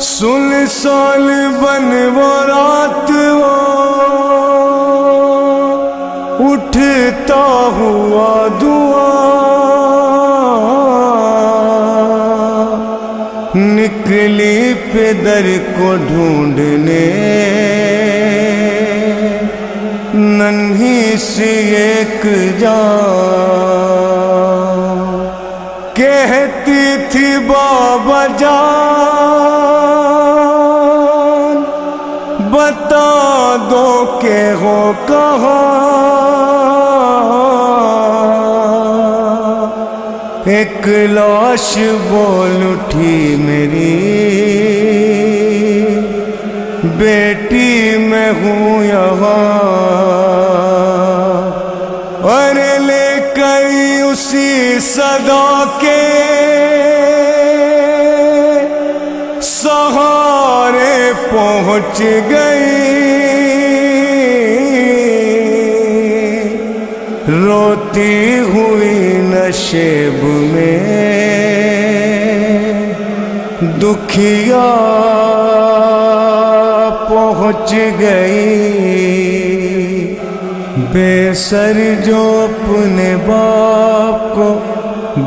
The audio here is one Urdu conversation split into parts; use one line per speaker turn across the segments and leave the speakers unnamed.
سلسال بن وہ رات وہ اٹھتا ہوا دعا نکلی پدر کو ڈھونڈنے ننھی سی ایک جان کہتی تھی بابا جان بتا دو کہ ہو کہاں ایک لاش بول اٹھی میری بیٹی میں ہوں یہاں اور لے کر اسی صدا کے سہارے پہنچ گئی روتی ہوئی نشیب میں دکھیا پہنچ گئی بے سر جو اپنے باپ کو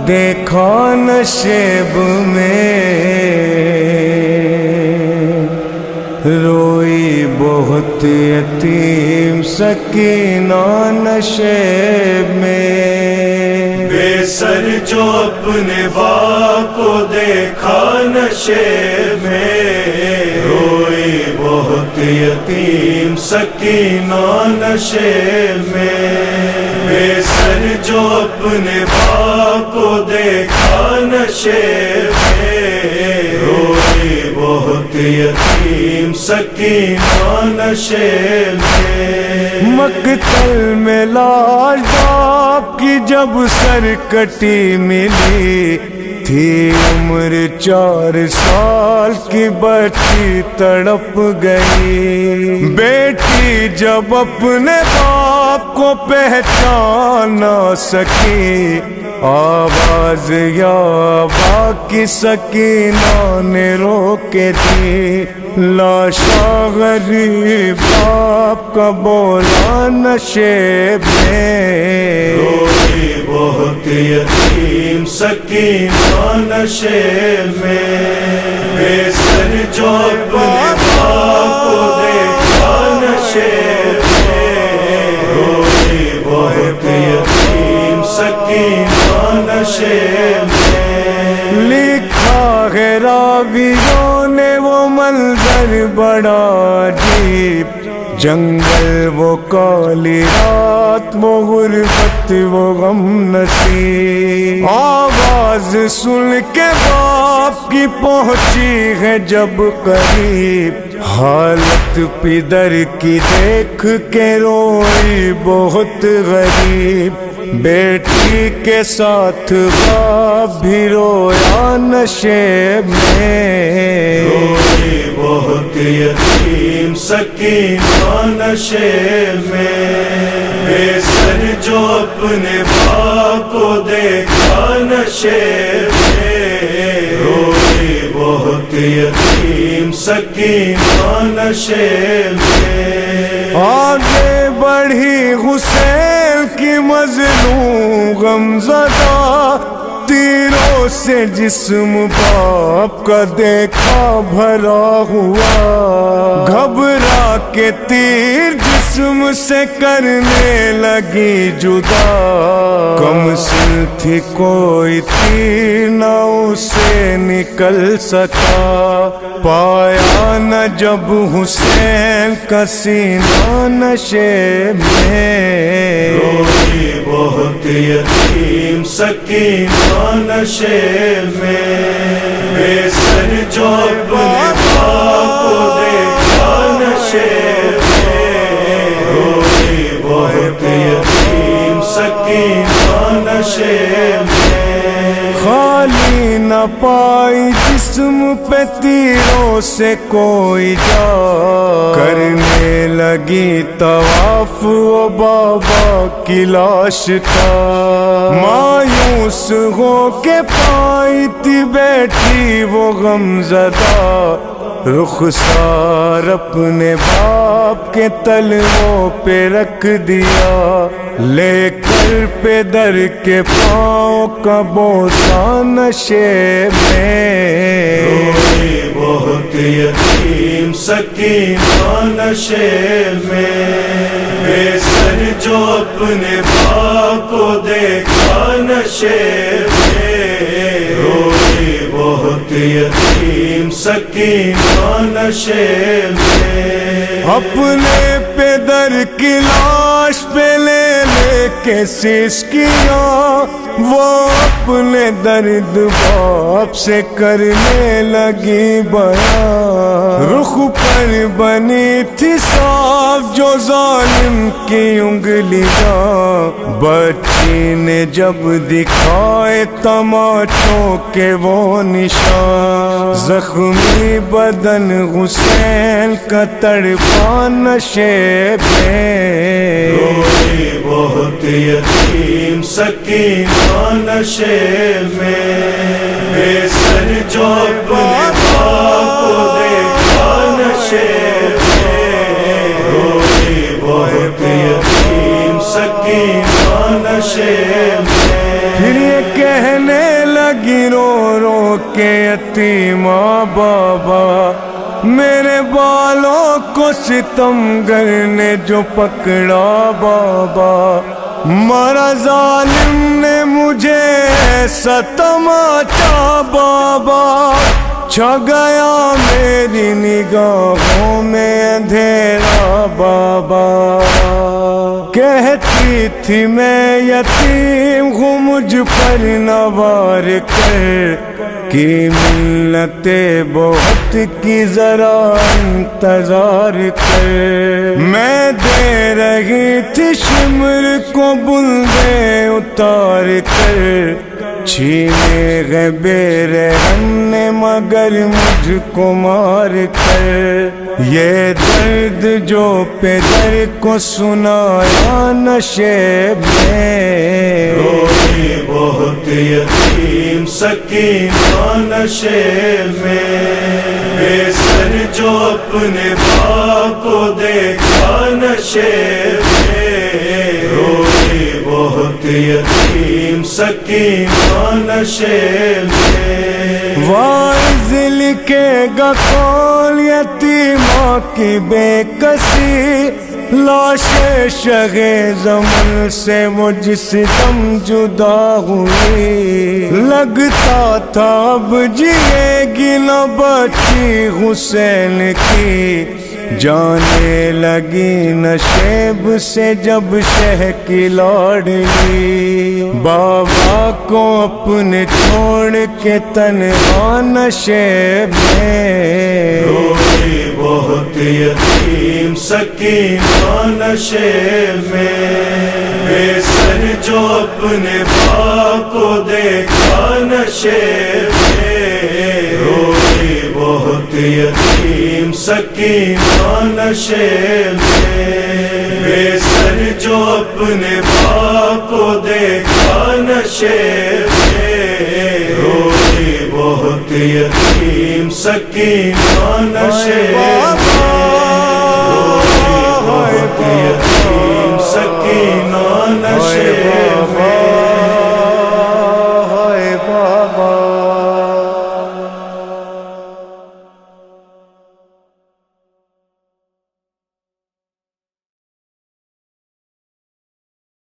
دیکھا نشیب میں روئی بہت یتیم سکینہ نشیب میں
بے سر جو اپنے باپ کو دیکھا نشیب میں روئی بہت یتیم سکینہ نشیب میں بے سر جو اپنے باپ کو دیکھا نشیب میں روئی بہت یتیم سکینہ نشیب میں
مقتل میں لاش باپ کی جب سر کٹی ملی تھی عمر 4 سال کی بچی تڑپ گئی بیٹی جب اپنے باپ کو پہچان نہ سکی آواز یا با کی سکینہ نے روکے دی لاشا غریب باپ کا بولا نشیب میں
روئی بہت یتیم سکینہ نشیب میں بے سر جو اپنے باپ کو دیکھا نشیب میں روئی بہت یتیم سکینہ نشیب میں
لکھا ہے راویوں نے وہ منظر بڑا عجیب جنگل وہ کالی رات وہ غربت وہ غم نصیب آواز سن کے باپ کی پہنچی ہے جب قریب حالت پدر کی دیکھ کے روئی بہت غریب بیٹی کے ساتھ باپ بھی رویا نشیب میں
روئی بہت یتیم سکینہ نشیب میں بے سر جو اپنے باپ کو دیکھا نشیب میں روئی بہت یتیم سکینہ نشیب میں
آگے بڑھی حسین کی مظلوم غمزدہ تیروں سے جسم باپ کا دیکھا بھرا ہوا گھبرا کے تیر جسم سے کرنے لگی جدا کم سن تھی کوئی تیر نہ اسے نکل سکا پایا نہ جب حسین کا سینہ نشیب میں
روئی بہت یتیم سکینہ نشیب میں بے سر جو اپنے باپ کو دیکھا نشیب میں روئی بہت یتیم سکینہ نشیب میں
خالی نہ پائی جسم پہ تیروں سے کوئی جا، کرنے لگی طواف وہ بابا کی لاش کا، مایوس ہو کے پائی تھی بیٹھی وہ غم زدہ، رخسار اپنے باپ کے تلووں پہ رکھ دیا، لے کر پیدر کے پاؤں کا بوسہ نشے میں،
روئی بہت یتیم سکینہ نشے میں، بے سر جو اپنے باپ کو دیکھا نشے میں، روئی بہت یتیم سکینہ نشے میں،
اپنے پیدر کی لاش پہ لے کے سسکیاں وہ اپنے درد باپ سے کرنے لگی بیان، رخ پر بنی تھی صاف جو ظالم کی انگلیاں، بچی نے جب دکھائے تماچوں کے وہ نشان، زخمی بدن حسین کا تڑپا نشے میں،
روئی بہت یتیم سکینہ نشے میں، بے سر جو اپنے باپ کو دیکھا نشے میں، روئی بہت یتیم سکینہ نشے میں،
پھر یہ کہنے لگی رو رو کے یتیمہ بابا، میرے بالوں کو ستمگر نے جو پکڑا بابا، مارا ظالم نے مجھے ایسا تماچا بابا، چھا گیا میری نگاہوں میں اندھیرا بابا، کہتی تھی میں یتیم ہوں مجھ پر نوار کر، کی ملت بہت کی ذرا انتظار کر، میں دے رہی تھی شمر کو بلندے اتار کر، چھینے گئے بے رحم نے مگر مجھ کو مار کر، یہ درد جو پیدر کو سنایا نشے میں،
روئی بہت یتیم سکینہ نشے میں، بے سر جو اپنے باپ کو دیکھا نشے میں، روئی بہت یتیم سکینہ نشے میں،
واعظ لکھے گا کون یتیمہ کی بے کسی، لاش شغ زمن سے وہ جس دم جدا ہوئی، لگتا تھا اب جیے گی نہ بچی حسین کی، جانے لگی نشیب سے جب شہ کی لاڈلی، بابا کو اپنے چھوڑ کے تنہا نشیب میں،
روئی بہت یتیم سکینہ نشے میں، بے سر جو اپنے باپ کو دیکھا نشے میں، روئی بہت یتیم سکینہ نشے میں، بے سر جو اپنے باپ کو دیکھا نشے میں، روئی بہت یتیم سکینہ نشے میں۔